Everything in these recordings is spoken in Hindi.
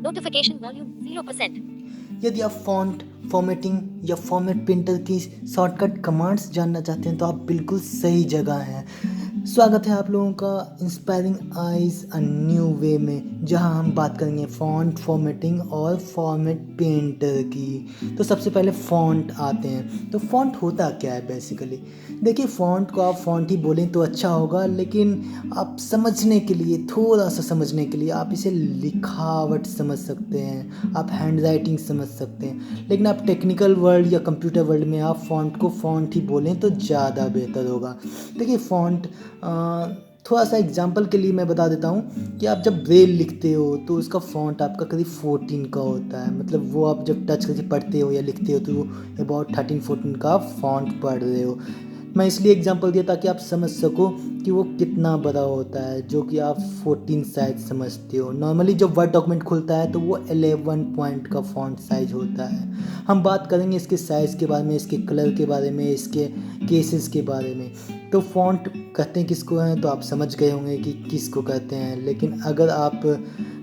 Notification volume 0%. यदि आप फॉन्ट फॉर्मेटिंग या फॉर्मेट प्रिंटर की शॉर्टकट कमांड्स जानना चाहते हैं तो आप बिल्कुल सही जगह हैं। स्वागत है आप लोगों का inspiring eyes a new way में, जहां हम बात करेंगे फॉन्ट फॉर्मेटिंग और फॉर्मेट पेंटर की। तो सबसे पहले फॉन्ट आते हैं। तो फॉन्ट होता क्या है बेसिकली? देखिए, फॉन्ट को आप फॉन्ट ही बोलें तो अच्छा होगा, लेकिन आप समझने के लिए, थोड़ा सा समझने के लिए आप इसे लिखावट समझ सकते हैं, आप हैंड राइटिंग समझ सकते हैं। लेकिन आप टेक्निकल वर्ल्ड या कंप्यूटर वर्ल्ड में आप फ़ॉन्ट को फ़ॉन्ट ही बोलें तो ज़्यादा बेहतर होगा। देखिए, फ़ॉन्ट थोड़ा सा एग्जांपल के लिए मैं बता देता हूँ कि आप जब ब्रेल लिखते हो तो उसका फ़ॉन्ट आपका करीब 14 का होता है। मतलब वो आप जब टच करके पढ़ते हो या लिखते हो तो अबाउट 13-14 का फ़ॉन्ट पढ़ रहे हो। मैं इसलिए एग्जांपल दिया ताकि आप समझ सको कि वो कितना बड़ा होता है, जो कि आप 14 साइज समझते हो। नॉर्मली जब वर्ड डॉक्यूमेंट खुलता है तो वो 11 पॉइंट का फ़ॉन्ट साइज होता है। हम बात करेंगे इसके साइज़ के बारे में, इसके कलर के बारे में, इसके केसेस के बारे में। तो फ़ॉन्ट कहते हैं किसको हैं तो आप समझ गए होंगे कि किसको कहते हैं। लेकिन अगर आप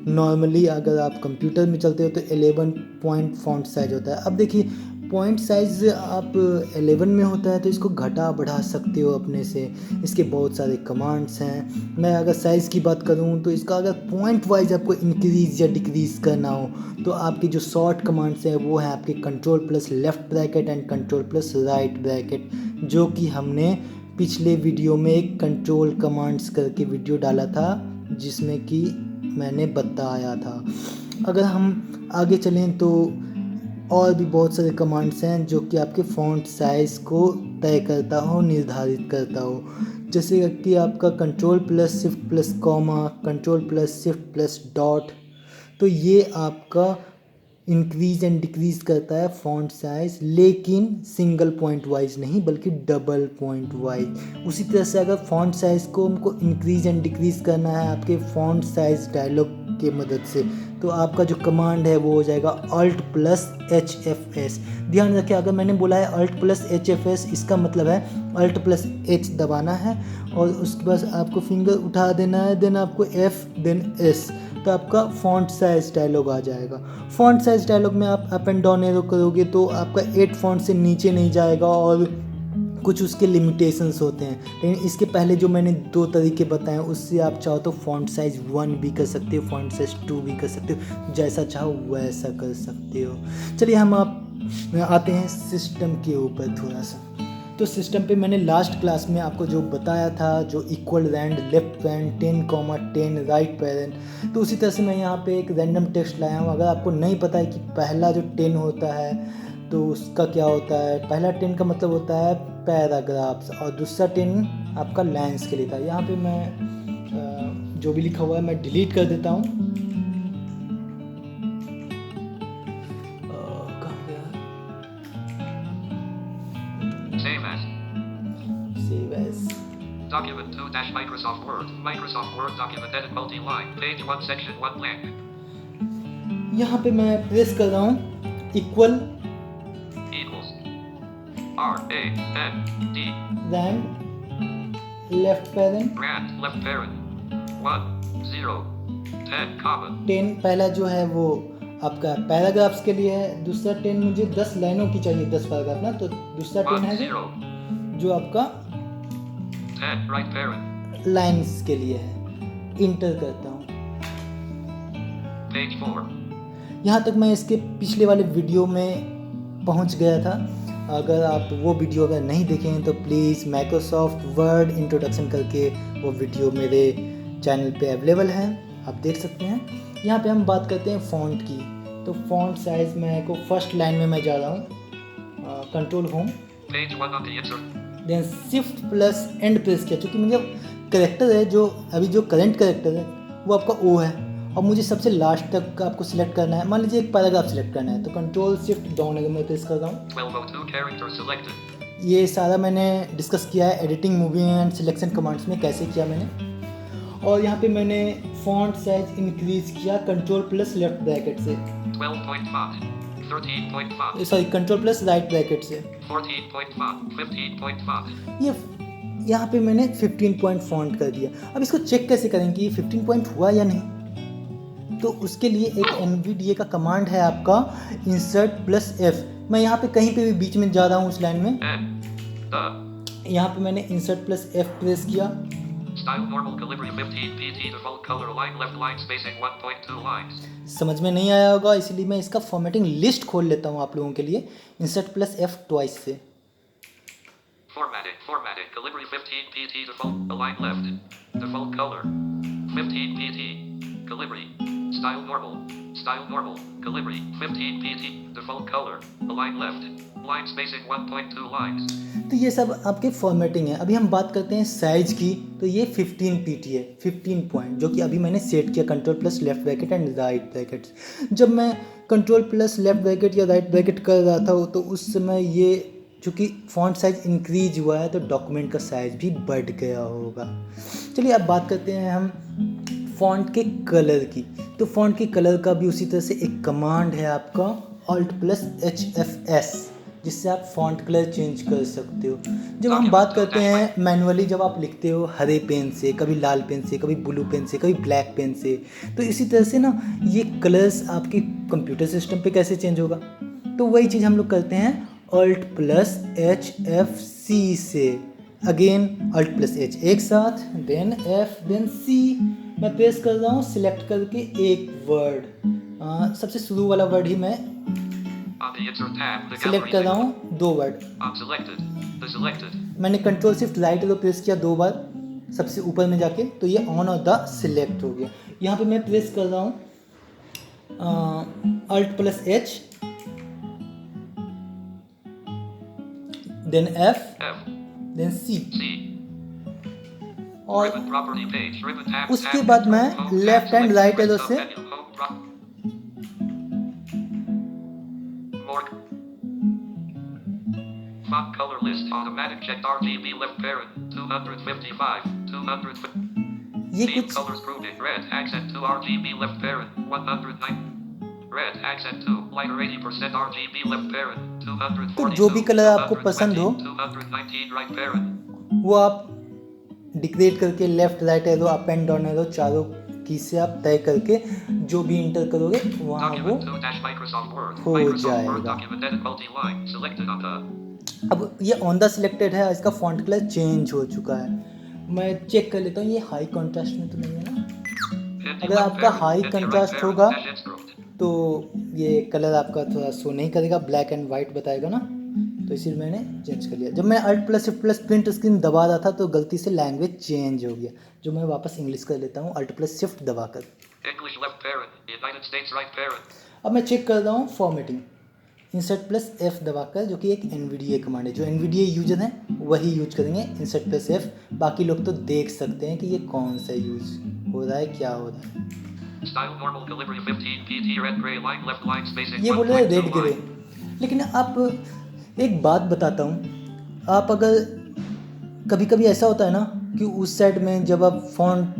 नॉर्मली अगर आप कंप्यूटर में चलते हो तो 11 पॉइंट फ़ॉन्ट साइज होता है। अब देखिए, पॉइंट साइज़ आप 11 में होता है तो इसको घटा बढ़ा सकते हो अपने से। इसके बहुत सारे कमांड्स हैं। मैं अगर साइज़ की बात करूं तो इसका अगर पॉइंट वाइज आपको इंक्रीज़ या डिक्रीज़ करना हो तो आपकी जो शॉर्ट कमांड्स हैं वो है आपके control plus left bracket and control plus right bracket, जो कि हमने पिछले वीडियो में एक कंट्रोल कमांड्स करके वीडियो डाला था जिसमें कि मैंने बताया था। अगर हम आगे चलें तो और भी बहुत सारे कमांड्स हैं जो कि आपके फ़ॉन्ट साइज़ को तय करता हो, निर्धारित करता हो। जैसे कि आपका control plus shift plus comma, control plus shift plus dot. तो ये आपका इंक्रीज़ एंड डिक्रीज़ करता है फ़ॉन्ट साइज़, लेकिन सिंगल पॉइंट वाइज नहीं बल्कि डबल पॉइंट वाइज। उसी तरह से अगर फ़ॉन्ट साइज़ को हमको इंक्रीज़ एंड डिक्रीज़ करना है आपके फ़ॉन्ट साइज़ डायलॉग के मदद से, तो आपका जो कमांड है वो हो जाएगा अल्ट प्लस HFS। ध्यान रखें, अगर मैंने बोला है अल्ट प्लस HFS, इसका मतलब है अल्ट प्लस H दबाना है और उसके बाद आपको फिंगर उठा देना है, देन आपको F देन S, तो आपका फ़ॉन्ट साइज़ डायलॉग आ जाएगा। फ़ॉन्ट साइज़ डायलॉग में आप अप एंड डाउन एरो करोगे तो आपका 8 फ़ॉन्ट से नीचे नहीं जाएगा और कुछ उसके लिमिटेशंस होते हैं। लेकिन इसके पहले जो मैंने 2 तरीके बताए उससे आप चाहो तो फ़ॉन्ट साइज़ 1 भी कर सकते हो, फ़ॉन्ट साइज़ 2 भी कर सकते हो, जैसा चाहो वैसा कर सकते हो। चलिए हम आप आते हैं सिस्टम के ऊपर थोड़ा सा। तो सिस्टम पे मैंने लास्ट क्लास में आपको जो बताया था, जो equal rand left rand 10, right parent, तो उसी तरह से मैं यहाँ पे एक रैंडम टेक्स्ट लाया हूँ। अगर आपको नहीं पता है कि पहला जो 10 होता है तो उसका क्या होता है, पहला 10 का मतलब होता है पैराग्राफ्स और दूसरा 10 आपका लाइन्स के लिए था। यहाँ पे मैं जो भी लिखा हुआ है मैं डिलीट कर देता हूँ। कहाँ गया? Save as. Document 2 Microsoft Word. Microsoft Word document edit multi-line. Page 1 section 1 blank. यहाँ पे मैं प्रेस कर रहा हूँ equal Equals. R-A-N-D. Rand left parent Rand left parent. 1 0 10 comma. 10 पहला जो है वो आपका पैराग्राफ्स के लिए है, दूसरा 10 मुझे 10 लाइनों की चाहिए, 10 पैराग्राफ ना, तो दूसरा 10 1 है 0 जो आपका 10 right parent. लाइन्स के लिए है। इंटर करता हूँ। Page 4. यहाँ तक मैं इसके पिछले वाले वीडियो में पहुँच गया था। अगर आप वो वीडियो अगर नहीं देखे हैं तो प्लीज़ माइक्रोसॉफ्ट वर्ड इंट्रोडक्शन करके वो वीडियो मेरे चैनल पे अवेलेबल है, आप देख सकते हैं। यहाँ पे हम बात करते हैं फ़ॉन्ट की। तो फ़ॉन्ट साइज़ में को फर्स्ट लाइन में मैं जा रहा हूँ, control home, Page 1 on the insert. Then shift plus end press किया, क्योंकि मुझे करेक्टर है जो अभी जो करंट करेक्टर है वो आपका ओ है और मुझे सबसे लास्ट तक का आपको सिलेक्ट करना है। मान लीजिए एक पैराग्राफ सिलेक्ट करना है तो कंट्रोल शिफ्ट डाउन अगर मैं प्रेस कर रहा हूँ। 1202 character selected. ये सारा मैंने डिस्कस किया है editing moving and selection commands में कैसे किया मैंने। और यहाँ पे मैंने फॉन्ट साइज इंक्रीज किया कंट्रोल प्लस लेफ्ट ब्रैकेट से, 12 point font. 13 point font. Sorry control plus right bracket से। 14 point font. 15 point font. ये यहाँ पे मैंने 15 पॉइंट फॉन्ट कर दिया। अब इसको चेक कैसे करेंगे कि 15 पॉइंट हुआ या नहीं? तो उसके लिए एक NVDA का कमांड है आपका insert+F। मैं यहाँ पे कहीं पे भी बीच में जा रहा हूँ उस लाइन में, The यहाँ पे मैंने insert+F प्रेस किया। style normal Calibri 15 PT default color line left line spacing 1.2 lines. समझ में नहीं आया होगा, इसलिए मैं इसका फॉर्मेटिंग लिस्ट खोल लेता हूँ आप लोगों के लिए insert+F ट्वाइस से। Formatting Calibri 15 PT default align left default color 15 PT Calibri style normal Calibri 15 PT default color align left line spacing 1.2 lines. तो ये सब आपके फॉर्मेटिंग है। अभी हम बात करते हैं साइज की, तो ये 15 PT है, 15 पॉइंट, जो कि अभी मैंने सेट किया control+ left bracket and right bracket. जब मैं कंट्रोल+ लेफ्ट ब्रैकेट या राइट ब्रैकेट कर रहा था तो उस समय ये चूँकि फॉन्ट साइज इंक्रीज हुआ है तो डॉक्यूमेंट का साइज भी बढ़ गया होगा। चलिए अब बात करते हैं हम फॉन्ट के कलर की। तो फॉन्ट के कलर का भी उसी तरह से एक कमांड है आपका Alt+HFS, जिससे आप फॉन्ट कलर चेंज कर सकते हो। जब हम बात करते हैं मैनुअली, जब आप लिखते हो हरे पेन से, कभी लाल पेन से, कभी ब्लू पेन से, कभी ब्लैक पेन से, तो इसी तरह से ना ये कलर्स आपके कंप्यूटर सिस्टम पे कैसे चेंज होगा, तो वही चीज़ हम लोग करते हैं Alt+HFC से। अगेन Alt+H एक साथ, देन F देन C। मैं प्रेस कर रहा हूँ सिलेक्ट करके एक वर्ड, सबसे शुरू वाला वर्ड ही मैं सिलेक्ट कर रहा हूँ, 2 वर्ड। मैंने कंट्रोल+Shift+Right एरो प्रेस किया 2 बार सबसे ऊपर में जाके, तो ये ऑन और द सिलेक्ट हो गया। यहाँ पे मैं प्रेस कर रहा हूँ Alt+H then F then C, और उसके बाद मैं लेफ्ट एंड राइट एरो से font color list automatic checked RGB left parent 255 200 ये theme कुछ colors grouped red accent 2 RGB left parent 109 red accent 2 lighter 80% RGB left parent 242 तो जो भी कलर आपको पसंद हो 219 right parent वो आप डिक्रिएट करके left right arrow up and down arrow चारों की से आप तय करके जो भी इंटर करोगे वहाँ वो document 2 Microsoft Word हो Microsoft Word जाएगा। document edit multi-line selected on the अब ये ऑन द सिलेक्टेड है, इसका फॉन्ट कलर चेंज हो चुका है। मैं चेक कर लेता हूँ ये हाई कॉन्ट्रास्ट में तो नहीं है ना। अगर आपका हाई कंट्रास्ट होगा तो ये कलर आपका थोड़ा शो नहीं करेगा, ब्लैक एंड वाइट बताएगा ना, तो इसीलिए मैंने चेंज कर लिया। जब मैं Alt+Shift+ प्रिंट स्क्रीन दबा रहा था तो गलती से लैंग्वेज चेंज हो गया, जो मैं वापस इंग्लिश कर लेता हूँ Alt+Shift दबाकर। English left parent United States right parent अब मैं चेक कर रहा हूँ फॉर्मेटिंग insert+F दबाकर, जो कि एक NVDA कमांड है। जो NVDA यूजर हैं वही यूज करेंगे insert+F, बाकी लोग तो देख सकते हैं कि ये कौन सा यूज हो रहा है, क्या हो रहा है। Style normal Calibri 15 PT red gray line left line spacing ये बोल रहे हैं 1.2 रेड ग्रे, line. लेकिन आप एक बात बताता हूँ, आप अगर कभी कभी ऐसा होता है ना कि उस साइड में जब आप फॉन्ट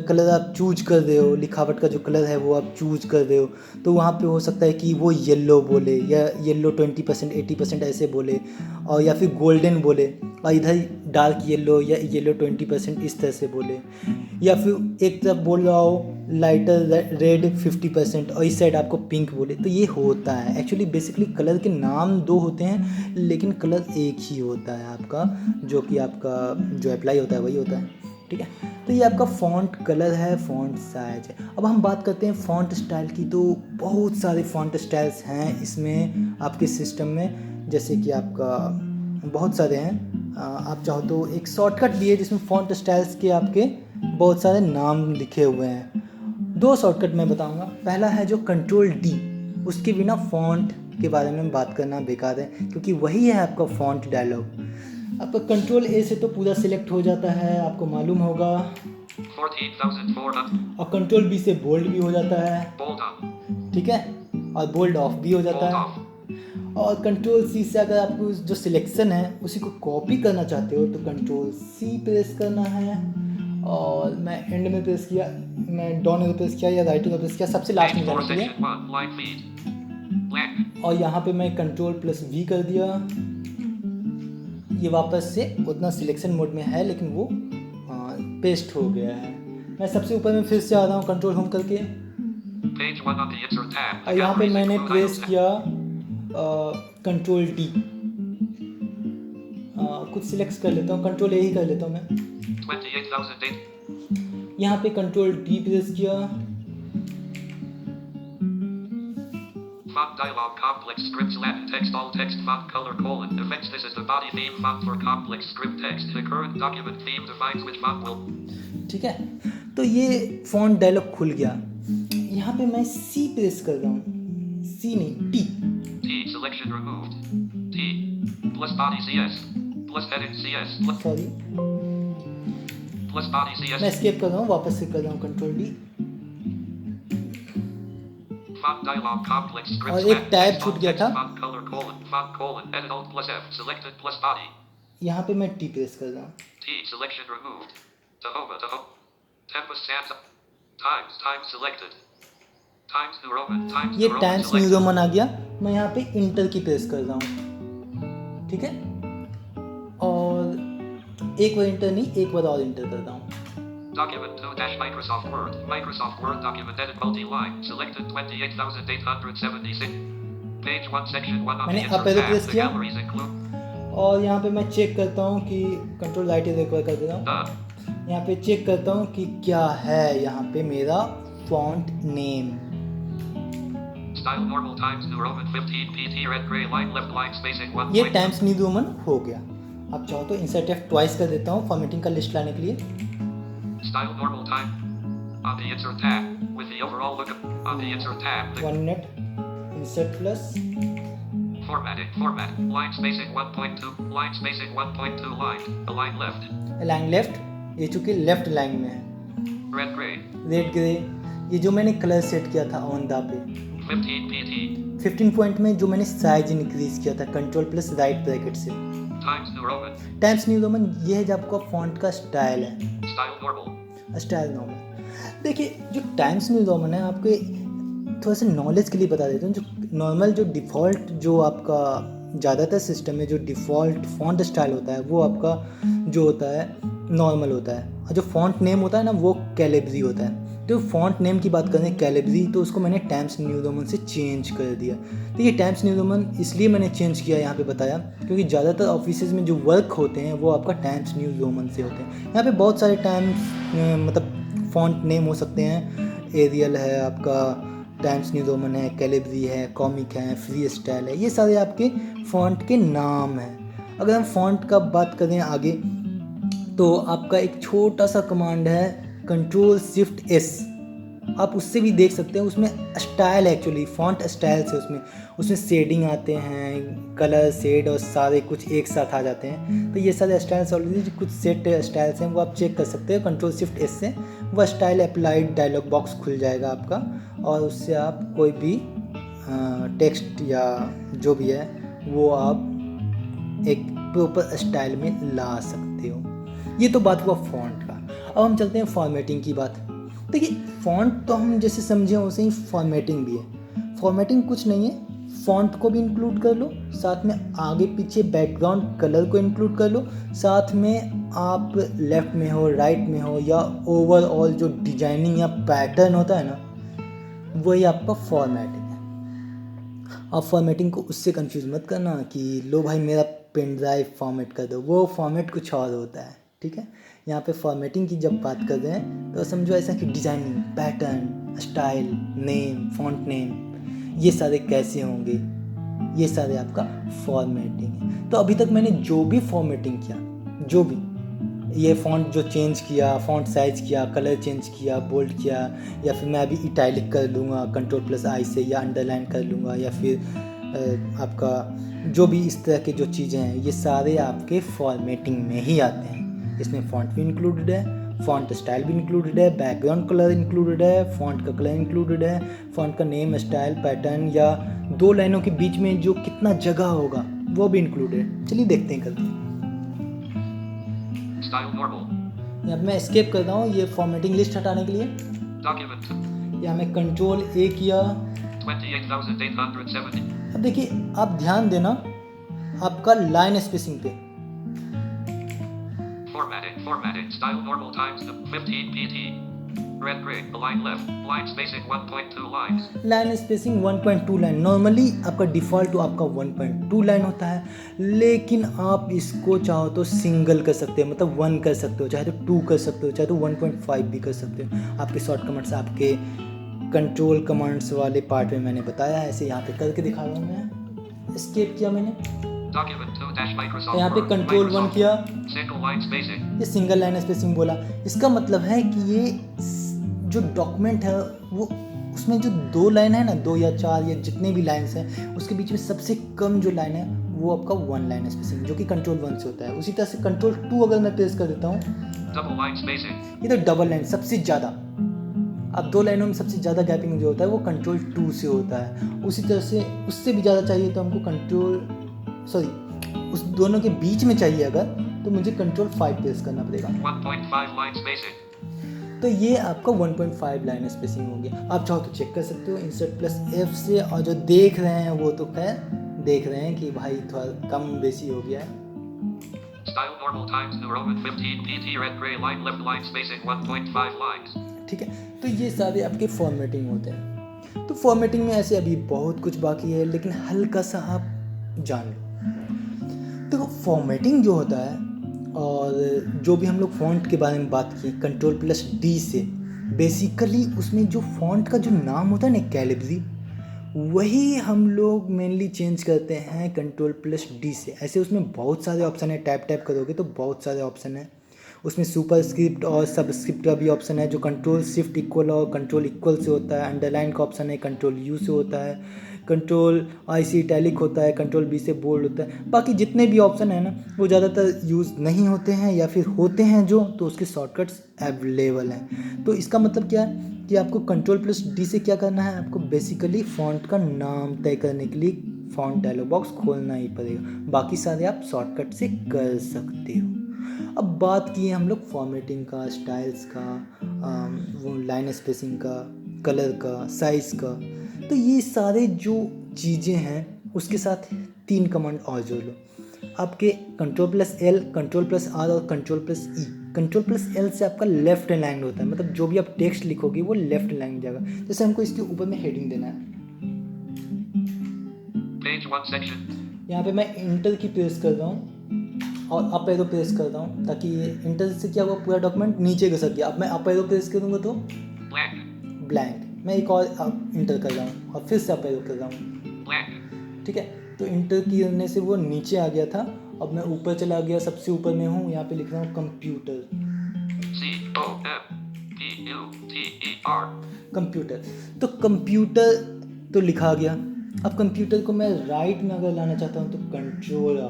कलर आप चूज कर रहे हो, लिखावट का जो कलर है वो आप चूज कर रहे हो, तो वहाँ पे हो सकता है कि वो येलो बोले या येलो 20% 80% ऐसे बोले, और या फिर गोल्डन बोले, और इधर डार्क येलो या येलो 20% इस तरह से बोले, या फिर एक तरफ बोल रहा हो लाइटर रेड 50% और इस साइड आपको पिंक बोले। तो ये होता है एक्चुअली, बेसिकली कलर के नाम 2 होते हैं लेकिन कलर एक ही होता है आपका, जो कि आपका जो अप्लाई होता है वही होता है, ठीक है। तो ये आपका फ़ॉन्ट कलर है, फ़ॉन्ट साइज है। अब हम बात करते हैं फ़ॉन्ट स्टाइल की, तो बहुत सारे फ़ॉन्ट स्टाइल्स हैं इसमें आपके सिस्टम में, जैसे कि आपका बहुत सारे हैं। आप चाहो तो एक शॉर्टकट भी है जिसमें फ़ॉन्ट स्टाइल्स के आपके बहुत सारे नाम लिखे हुए हैं। 2 शॉर्टकट मैं बताऊंगा। पहला है जो Ctrl+D, उसके बिना फ़ॉन्ट के बारे में बात करना बेकार है, क्योंकि वही है आपका फ़ॉन्ट डायलॉग। आपका Ctrl+A से तो पूरा सिलेक्ट हो जाता है, आपको मालूम होगा, 14,400 और Ctrl+B से बोल्ड भी हो जाता है, bold on ठीक है, और बोल्ड ऑफ भी हो जाता bold है। off और Ctrl+C से अगर आपको जो सिलेक्शन है उसी को कॉपी करना चाहते हो तो Ctrl+C प्रेस करना है, और मैं एंड में प्रेस किया, मैं डाउन एरो प्रेस किया या राइट एरो प्रेस किया, सबसे लास्ट में page 4 जाने के लिए, section 1 line feed blank और यहाँ पे मैं Ctrl+V कर दिया। ये वापस से उतना सिलेक्शन मोड में है लेकिन वो पेस्ट हो गया है। मैं सबसे ऊपर में फिर से आ रहा हूँ कंट्रोल होम करके, Page 1 on the insert tab. The यहाँ पे galleries मैंने include प्रेस items. किया कंट्रोल डी, कुछ सिलेक्ट कर लेता हूँ, कंट्रोल ए ही कर लेता हूँ मैं। 28,008. यहाँ पे कंट्रोल डी प्रेस किया, Font dialog complex script Latin text all text font color colon effects. This is the body theme font for complex script text. The current document theme defines which font will. ठीक है। तो ये फॉन्ट डायलॉग खुल गया। यहाँ पे मैं सी प्रेस कर रहा हूँ, सी नहीं T. T selection removed. T plus body CS plus heading CS plus, sorry, plus body CS. मैं एस्केप कर रहा हूँ, वापस से कर रहा हूँ control D. Font dialog complex script और एक Latin टैब text छूट all गया text था। font colon edit alt plus F selected plus body. यहाँ पे मैं टी प्रेस कर रहा हूँ। T selection removed. Tahoma Tempus sans times selected. Times New Roman times ये New Roman Times New selected. Roman आ गया। मैं यहाँ पे इंटर की प्रेस कर रहा हूँ, ठीक है। और एक बार इंटर नहीं, एक बार और इंटर कर रहा हूँ। Document 2 Microsoft Word document edit multi-line selected 28,876. Page 1 section 1 on the मैंने insert up arrow tab. press The किया। galleries include और यहाँ पे मैं चेक करता हूँ कि कंट्रोल राइट एक बार कर देता हूँ। यहाँ पे चेक करता हूँ कि क्या है यहाँ पे मेरा font name. style normal times New Roman 15 pt red gray line left line spacing 1. ये टाइम्स न्यू रोमन हो गया। अब चाहो तो इंसर्ट एफ ट्वाइस कर देता हूँ फॉर्मेटिंग का लिस्ट लाने के लिए। Style normal time on the insert tab with the overall look on the insert tab. The 1 minute, insert plus format line spacing 1.2 line spacing 1.2 line align left line left, ये चूंकि लेफ्ट लाइन में है। red gray रेड ग्रे, ये जो मैंने कलर सेट किया था ऑन दा पे। 15 pt 15 पॉइंट में जो मैंने साइज इंक्रीज किया था कंट्रोल प्लस राइट ब्रैकेट से। times New Roman Times new Roman ये है जो आपका फॉन्ट का स्टाइल है, style normal स्टाइल नॉर्मल। देखिए जो टाइम्स न्यू रोमन है आपके थोड़ा सा नॉलेज के लिए बता देता हूँ। जो नॉर्मल जो डिफ़ॉल्ट जो आपका ज़्यादातर सिस्टम में जो डिफ़ॉल्ट फॉन्ट स्टाइल होता है वो आपका जो होता है नॉर्मल होता है, और जो फॉन्ट नेम होता है ना वो कैलिब्री होता है। तो फॉन्ट नेम की बात करें कैलिब्री, तो उसको मैंने टाइम्स न्यू रोमन से चेंज कर दिया। तो ये टाइम्स न्यू रोमन इसलिए मैंने चेंज किया यहाँ पे बताया क्योंकि ज़्यादातर ऑफिसेज में जो वर्क होते हैं वो आपका टाइम्स न्यू रोमन से होते हैं। यहाँ पे बहुत सारे टाइम्स मतलब फॉन्ट नेम हो सकते हैं, एरियल है आपका, टाइम्स न्यू रोमन है, कैलिब्री है, कॉमिक है, फ्री स्टाइल है, ये सारे आपके फॉन्ट के नाम हैं। अगर हम फॉन्ट का बात करें आगे तो आपका एक छोटा सा कमांड है कंट्रोल शिफ्ट एस, आप उससे भी देख सकते हैं। उसमें स्टाइल एक्चुअली फॉन्ट स्टाइल्स है, उसमें शेडिंग आते हैं, कलर शेड और सारे कुछ एक साथ आ जाते हैं। तो ये सारे स्टाइल्स ऑलरेडी कुछ सेट स्टाइल्स हैं वो आप चेक कर सकते हैं कंट्रोल शिफ्ट एस से। वह स्टाइल अप्लाइड डायलॉग बॉक्स खुल जाएगा आपका और उससे आप कोई भी टेक्स्ट या जो भी है वो आप एक प्रॉपर स्टाइल में ला सकते हो। ये तो बात हुआ फॉन्ट का। अब हम चलते हैं फॉर्मेटिंग की बात। देखिए फॉन्ट तो हम जैसे समझे वैसे ही फॉर्मेटिंग भी है। फॉर्मेटिंग कुछ नहीं है, फॉन्ट को भी इंक्लूड कर लो, साथ में आगे पीछे बैकग्राउंड कलर को इंक्लूड कर लो, साथ में आप लेफ्ट में हो राइट में हो या ओवरऑल जो डिजाइनिंग या पैटर्न होता है ना वही आपका फॉर्मेटिंग है। आप फॉर्मेटिंग को उससे कंफ्यूज मत करना कि लो भाई मेरा पेन ड्राइव फॉर्मेट कर दो, वो फॉर्मेट कुछ और होता है, ठीक है। यहाँ पे फॉर्मेटिंग की जब बात कर रहे हैं तो समझो ऐसा कि designing, pattern, style, name, font name, ये सारे कैसे होंगे, ये सारे आपका फॉर्मेटिंग है। तो अभी तक मैंने जो भी फॉर्मेटिंग किया, जो भी ये फॉन्ट जो चेंज किया, फॉन्ट साइज किया, कलर चेंज किया, बोल्ड किया, या फिर मैं अभी इटैलिक कर लूँगा कंट्रोल प्लस आई से, या अंडरलाइन कर लूँगा, या फिर आपका जो भी इस तरह के जो चीज़ें हैं ये सारे आपके फॉर्मेटिंग में ही आते हैं। इसमें फॉन्ट भी इंक्लूडेड है, फॉन्ट स्टाइल भी इंक्लूडेड है, बैकग्राउंड कलर इंक्लूडेड है, फॉन्ट का कलर इंक्लूडेड है, फॉन्ट का नेम, स्टाइल, पैटर्न या दो लाइनों के बीच में जो कितना जगह होगा वो भी इंक्लूडेड है। चलिए देखते हैं करते हैं। style normal यहाँ मैं एस्केप कर रहा हूँ ये फॉर्मेटिंग लिस्ट हटाने के लिए। document यहाँ मैं कंट्रोल ए किया। 28,870 अब देखिए आप ध्यान देना आपका लाइन स्पेसिंग पे formatting style normal times 15 pt Red gray. Align left. Line spacing 1.2 lines. Line spacing 1.2 line, normally आपका डिफ़ॉल्ट तो आपका 1.2 लाइन होता है, लेकिन आप इसको चाहो तो सिंगल कर सकते हो, मतलब 1 कर सकते हो, चाहे तो 2 कर सकते हो, चाहे तो 1.5 भी कर सकते हो। आपके शॉर्ट कमांड्स आपके कंट्रोल कमांड्स वाले पार्ट में मैंने बताया है, ऐसे यहाँ पे करके दिखा रहा हूँ मैं। एस्केप किया मैंने, Document 2 dash Microsoft यहाँ पे Word. Control 1 Microsoft. किया, Single line spacing. ये सिंगल लाइन स्पेसिंग बोला। इसका मतलब है कि ये जो डॉक्यूमेंट है वो उसमें जो 2 लाइन है ना, 2 या 4 या जितने भी लाइन्स हैं, उसके बीच में सबसे कम जो लाइन है वो आपका 1 लाइन स्पेसिंग, जो कि कंट्रोल 1 से होता है। उसी तरह से कंट्रोल 2 अगर मैं प्रेस कर देता हूँ, Double line spacing. ये तो डबल लाइन सबसे ज़्यादा, अब 2 लाइनों में सबसे ज़्यादा गैपिंग जो होता है वो कंट्रोल 2 से होता है। उसी तरह से उससे भी ज़्यादा चाहिए तो हमको उस दोनों के बीच में चाहिए अगर, तो मुझे कंट्रोल 5 प्रेस करना पड़ेगा। 1.5 line spacing. तो ये आपका 1.5 लाइन स्पेसिंग हो गया। आप चाहो तो चेक कर सकते हो इंसर्ट प्लस F से, और जो देख रहे हैं वो तो खैर देख रहे हैं कि भाई थोड़ा कम बेसी हो गया है। Style normal times New Roman 15 pt red gray line left line spacing 1.5 lines. ठीक है, तो ये सारे आपके फॉर्मेटिंग होते हैं। तो फॉर्मेटिंग में ऐसे अभी बहुत कुछ बाकी है, लेकिन हल्का सा आप जान लो। तो फॉर्मेटिंग जो होता है, और जो भी हम लोग फ़ॉन्ट के बारे में बात की कंट्रोल प्लस D से, बेसिकली उसमें जो फ़ॉन्ट का जो नाम होता है ना, कैलिब्री, वही हम लोग मेनली चेंज करते हैं कंट्रोल प्लस D से। ऐसे उसमें बहुत सारे ऑप्शन है, टैप करोगे तो बहुत सारे ऑप्शन है। उसमें सुपरस्क्रिप्ट और सबस्क्रिप्ट का भी ऑप्शन है, जो कंट्रोल शिफ्ट इक्वल और कंट्रोल इक्वल से होता है। अंडरलाइन का ऑप्शन है, कंट्रोल U से होता है। कंट्रोल I से इटैलिक होता है, कंट्रोल B से बोल्ड होता है। बाकी जितने भी ऑप्शन है ना, वो ज़्यादातर यूज़ नहीं होते हैं, या फिर होते हैं जो, तो उसके शॉर्टकट्स अवेलेबल हैं। तो इसका मतलब क्या है कि आपको कंट्रोल प्लस D से क्या करना है, आपको बेसिकली फ़ॉन्ट का नाम तय करने के लिए फ़ॉन्ट डायलॉग बॉक्स खोलना ही पड़ेगा। बाकी सारे आप शॉर्टकट से कर सकते हो। अब बात की है हम लोग फॉर्मेटिंग का, स्टाइल्स का, वो लाइन स्पेसिंग का, कलर का, साइज़ का। तो ये सारे जो चीज़ें हैं उसके साथ 3 कमांड और जोड़ लो। आपके control plus L, control plus R और control plus E। Control plus L से आपका लेफ्ट अलाइंड होता है, मतलब जो भी आप टेक्स्ट लिखोगे वो लेफ्ट अलाइंड जाएगा। जैसे हमको इसके ऊपर में हेडिंग देना है, Page 1 section. यहाँ पे मैं इंटर की प्रेस कर रहा हूँ और अप एरो प्रेस करता हूँ, ताकि इंटर से क्या हुआ, पूरा डॉक्यूमेंट नीचे घसक गया। अब मैं अप एरो प्रेस करूँगा तो Blank. ब्लैंक। मैं एक और इंटर कर रहा हूँ और फिर से अप एरो कर रहा हूँ, Blank. ठीक है। तो इंटर करने से वो नीचे आ गया था, अब मैं ऊपर चला गया, सबसे ऊपर में हूँ, यहाँ पे लिख रहा हूँ कंप्यूटर, COMPUTER. कंप्यूटर। तो कंप्यूटर तो लिखा गया। अब कंप्यूटर को मैं राइट में अगर लाना चाहता हूँ तो कंट्रोल R,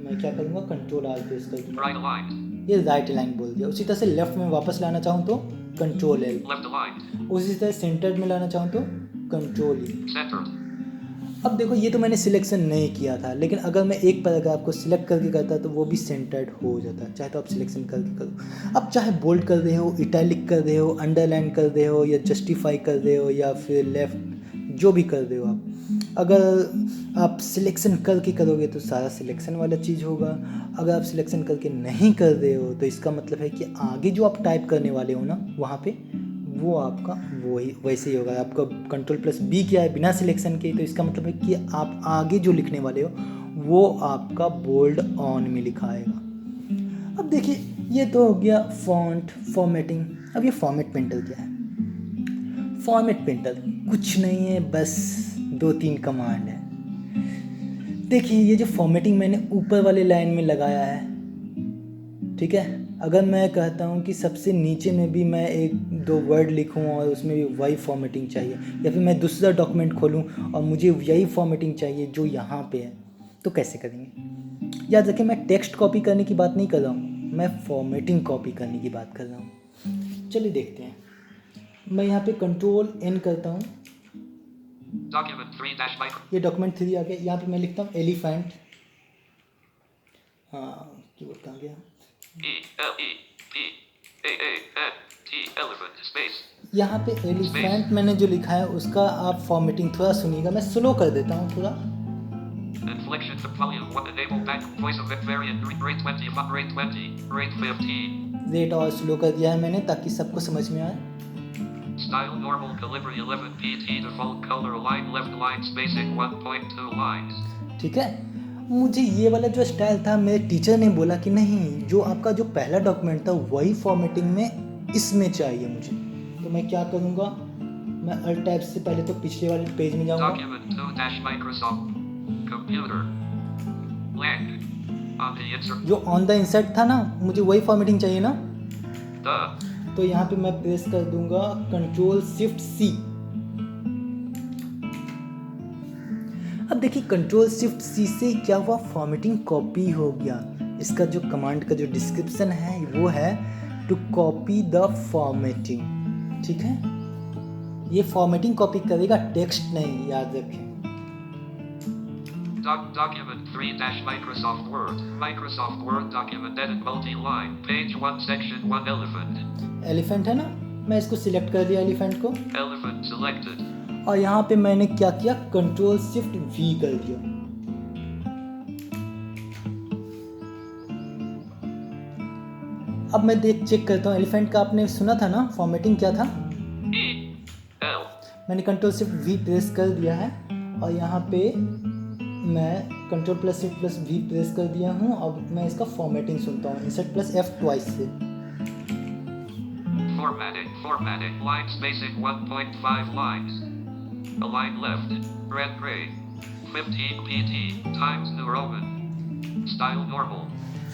मैं क्या करूँगा, कंट्रोल R प्रेस कर दूँगा, Right aligned. ये राइट लाइन बोल दिया। उसी तरह से लेफ्ट में वापस लाना चाहूँ तो कंट्रोल L, Left aligned. उसी तरह सेंटर्ड में लाना चाहूँ तो कंट्रोल E। Centered. अब देखो, ये तो मैंने सिलेक्शन नहीं किया था, लेकिन अगर मैं एक पैराग्राफ को सिलेक्ट करके करता तो वो भी सेंटर्ड हो जाता, चाहे तो आप सिलेक्शन करके करो। अब चाहे बोल्ड कर रहे हो, इटैलिक कर रहे हो, अंडरलाइन कर रहे हो, या जस्टिफाई कर रहे हो, या फिर लेफ्ट, जो भी कर रहे हो आप, अगर आप सिलेक्शन करके करोगे तो सारा सिलेक्शन वाला चीज़ होगा। अगर आप सिलेक्शन करके नहीं कर रहे हो तो इसका मतलब है कि आगे जो आप टाइप करने वाले हो ना, वहाँ पे वो आपका वही वैसे ही होगा। आपका कंट्रोल प्लस B किया है बिना सिलेक्शन के, तो इसका मतलब है कि आप आगे जो लिखने वाले हो वो आपका बोल्ड ऑन में लिखा आएगा। अब देखिए, ये तो हो गया फॉन्ट फॉर्मेटिंग। अब ये फॉर्मेट पेंटर क्या है? फॉर्मेट पेंटर कुछ नहीं है, बस 2-3 कमांड है। देखिए, ये जो फॉर्मेटिंग मैंने ऊपर वाले लाइन में लगाया है, ठीक है। अगर मैं कहता हूँ कि सबसे नीचे में भी मैं 1-2 वर्ड लिखूँ और उसमें भी वही फॉर्मेटिंग चाहिए, या फिर मैं दूसरा डॉक्यूमेंट खोलूँ और मुझे यही फॉर्मेटिंग चाहिए जो यहाँ पे है, तो कैसे करेंगे? याद रखें, मैं टेक्स्ट कॉपी करने की बात नहीं कर रहा हूँ, मैं फॉर्मेटिंग कॉपी करने की बात कर रहा हूँ। चलिए देखते हैं। मैं यहाँ पे कंट्रोल N करता हूँ, Document 3-micro. ये डॉक्यूमेंट 3 आ गया। यहाँ पे मैं लिखता हूँ एलिफेंट, हाँ कीबोर्ड कहाँ गया, ELEPANT elephant space. यहाँ पे एलिफेंट मैंने जो लिखा है उसका आप फॉर्मेटिंग थोड़ा सुनिएगा, मैं स्लो कर देता हूँ थोड़ा। Inflection to volume 1 enable back voice of variant rate 20 rate 20 rate 15. Rate और स्लो कर दिया है मैंने ताकि सबको समझ में आए। Style normal Calibri 11 PT default color align left line spacing 1.2 lines. ठीक है, मुझे ये वाला जो स्टाइल था मेरे टीचर ने बोला कि नहीं, जो आपका जो पहला डॉक्यूमेंट था वही फॉर्मेटिंग में इसमें चाहिए मुझे। तो मैं क्या करूँगा, मैं अल्ट टैब से पहले तो पिछले वाले पेज में जाऊँगा। Document 2 Microsoft Computer blank on the insert जो ऑन द इंसर्ट था ना, मुझे वही फॉर्मेटिंग चाहिए ना। the तो यहाँ पे मैं प्रेस कर दूंगा Ctrl+Shift+C। अब देखिए Ctrl+Shift+C से क्या हुआ, फॉर्मेटिंग कॉपी हो गया। इसका जो कमांड का जो डिस्क्रिप्शन है वो है टू कॉपी द फॉर्मेटिंग। ठीक है, ये फॉर्मेटिंग कॉपी करेगा, टेक्स्ट नहीं, याद रखें। document 3 Microsoft Word document edit multi-line page 1 section 1 elephant elephant है ना, मैं इसको सिलेक्ट कर दिया एलिफेंट को, elephant selected और यहाँ पे मैंने क्या किया, Ctrl+Shift+V कर दिया। अब मैं चेक करता हूँ, एलिफेंट का आपने सुना था ना, फॉर्मेटिंग क्या था। E L मैंने Ctrl+Shift+V प्रेस कर दिया है और यहाँ पे मैं Ctrl+Shift+V प्रेस कर दिया हूँ। अब मैं इसका फॉर्मेटिंग सुनता हूँ, Insert+F ट्वाइस से। formatting line spacing 1.5 lines align left red gray 15 pt Times New Roman style normal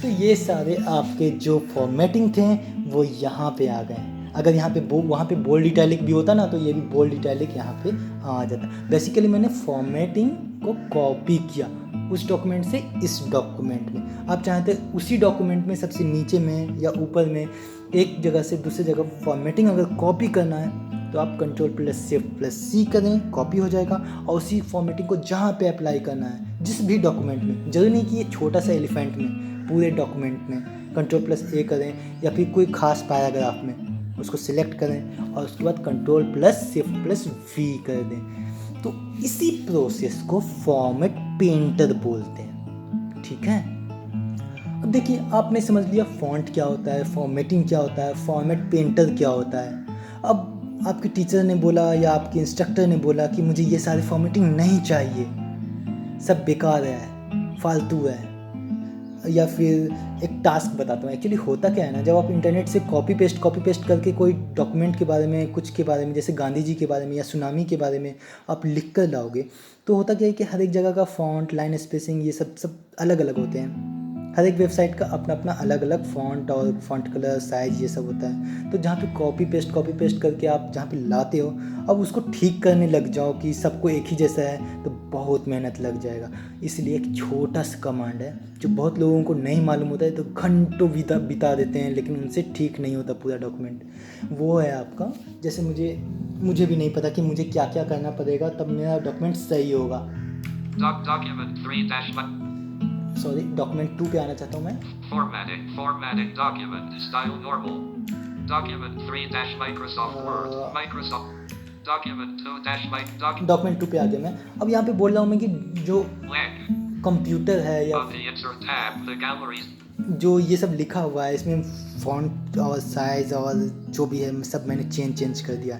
तो ये सारे आपके जो फॉर्मेटिंग थे वो यहाँ पे आ गए। अगर यहाँ पे वहाँ पे बोल्ड इटैलिक भी होता ना, तो ये भी बोल्ड इटैलिक यहाँ पे आ जाता। बेसिकली मैंने फॉर्मेटिंग को कॉपी किया उस डॉक्यूमेंट से इस डॉक्यूमेंट में। आप चाहते उसी डॉक्यूमेंट में सबसे नीचे में या ऊपर में एक जगह से दूसरी जगह फॉर्मेटिंग अगर कॉपी करना है तो आप Ctrl+Shift+C करें, कॉपी हो जाएगा। और उसी फॉर्मेटिंग को जहाँ पे अप्लाई करना है, जिस भी डॉक्यूमेंट में, जरूरी नहीं कि ये छोटा सा एलिफेंट में, पूरे डॉक्यूमेंट में Ctrl+A करें, या फिर कोई खास पैराग्राफ में उसको सिलेक्ट करें और उसके बाद Ctrl+Shift+V कर दें। तो इसी प्रोसेस को फॉर्मेट पेंटर बोलते हैं। ठीक है, अब देखिए आपने समझ लिया फॉन्ट क्या होता है, फॉर्मेटिंग क्या होता है, फॉर्मेट पेंटर क्या होता है। अब आपके टीचर ने बोला या आपके इंस्ट्रक्टर ने बोला कि मुझे ये सारी फॉर्मेटिंग नहीं चाहिए, सब बेकार है, फालतू है, या फिर एक टास्क बताता हूँ। एक्चुअली होता क्या है ना, जब आप इंटरनेट से कॉपी पेस्ट करके कोई डॉक्यूमेंट के बारे में, कुछ के बारे में, जैसे गांधी जी के बारे में या सुनामी के बारे में आप लिख कर लाओगे, तो होता क्या है कि हर एक जगह का फॉन्ट, लाइन स्पेसिंग, ये सब अलग अलग होते हैं। हर एक वेबसाइट का अपना अपना अलग अलग फॉन्ट और फॉन्ट कलर, साइज, ये सब होता है। तो जहाँ पे कॉपी पेस्ट करके आप जहाँ पे लाते हो, अब उसको ठीक करने लग जाओ कि सबको एक ही जैसा है, तो बहुत मेहनत लग जाएगा। इसलिए एक छोटा सा कमांड है जो बहुत लोगों को नहीं मालूम होता है, तो घंटों बिता देते हैं, लेकिन उनसे ठीक नहीं होता पूरा डॉक्यूमेंट। वो है आपका, जैसे मुझे भी नहीं पता कि मुझे क्या क्या करना पड़ेगा तब मेरा डॉक्यूमेंट सही होगा। document 3 सॉरी, डॉक्यूमेंट 2 पे आना चाहता हूँ मैं। formatting document style normal document 3 Microsoft Word Microsoft document 2 document 2 पे आ गया मैं। अब यहाँ पे बोल रहा हूँ मैं कि जो blank कंप्यूटर है या on the insert tab the galleries जो ये सब लिखा हुआ है, इसमें फॉन्ट और साइज़ और जो भी है सब मैंने चेंज कर दिया।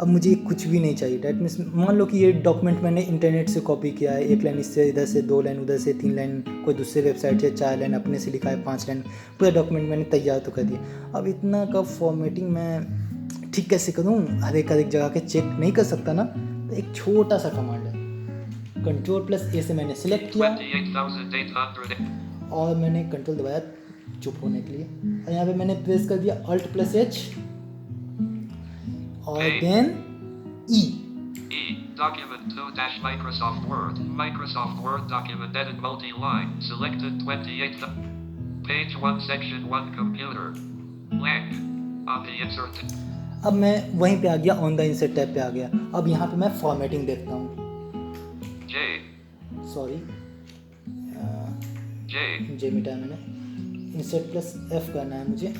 अब मुझे कुछ भी नहीं चाहिए। डैट मीन्स मान लो कि ये डॉक्यूमेंट मैंने इंटरनेट से कॉपी किया है, 1 लाइन इससे, इधर से 2 लाइन, उधर से 3 लाइन, कोई दूसरे वेबसाइट से 4 लाइन, अपने से लिखा है 5 लाइन, पूरा डॉक्यूमेंट मैंने तैयार तो कर दिया। अब इतना का फॉर्मेटिंग मैं ठीक कैसे करूँ, हर एक जगह के चेक नहीं कर सकता ना। तो एक छोटा सा कमांड है, Ctrl+A से मैंने सिलेक्ट किया 28,800 और मैंने कंट्रोल दबाया चुप होने के लिए, और यहाँ पे मैंने प्रेस कर दिया Alt+H और then E। document 2 Microsoft Word document edit multi-line selected 28 page 1 section 1 computer blank on the insert अब मैं वहीं पे आ गया, ऑन द इंसर्ट टैब पे आ गया। अब यहाँ पे मैं फॉर्मेटिंग देखता हूँ, J सॉरी J जे मिटाया मैंने, Insert+F करना है मुझे।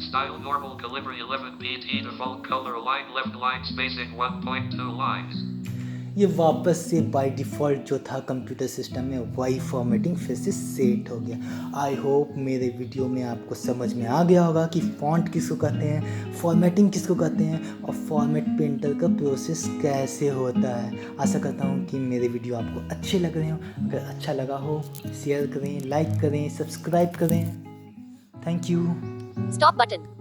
style normal Calibri 11 PT default color align left line spacing 1.2 lines ये वापस से बाय डिफ़ॉल्ट जो था कंप्यूटर सिस्टम में वही फॉर्मेटिंग फिर से सेट हो गया। आई होप मेरे वीडियो में आपको समझ में आ गया होगा कि फ़ॉन्ट किसको कहते हैं, फॉर्मेटिंग किसको कहते हैं और फॉर्मेट पेंटर का प्रोसेस कैसे होता है। आशा करता हूँ कि मेरे वीडियो आपको अच्छे लग रहे हो। अगर अच्छा लगा हो शेयर करें, लाइक करें, सब्सक्राइब करें। Thank you. Stop button.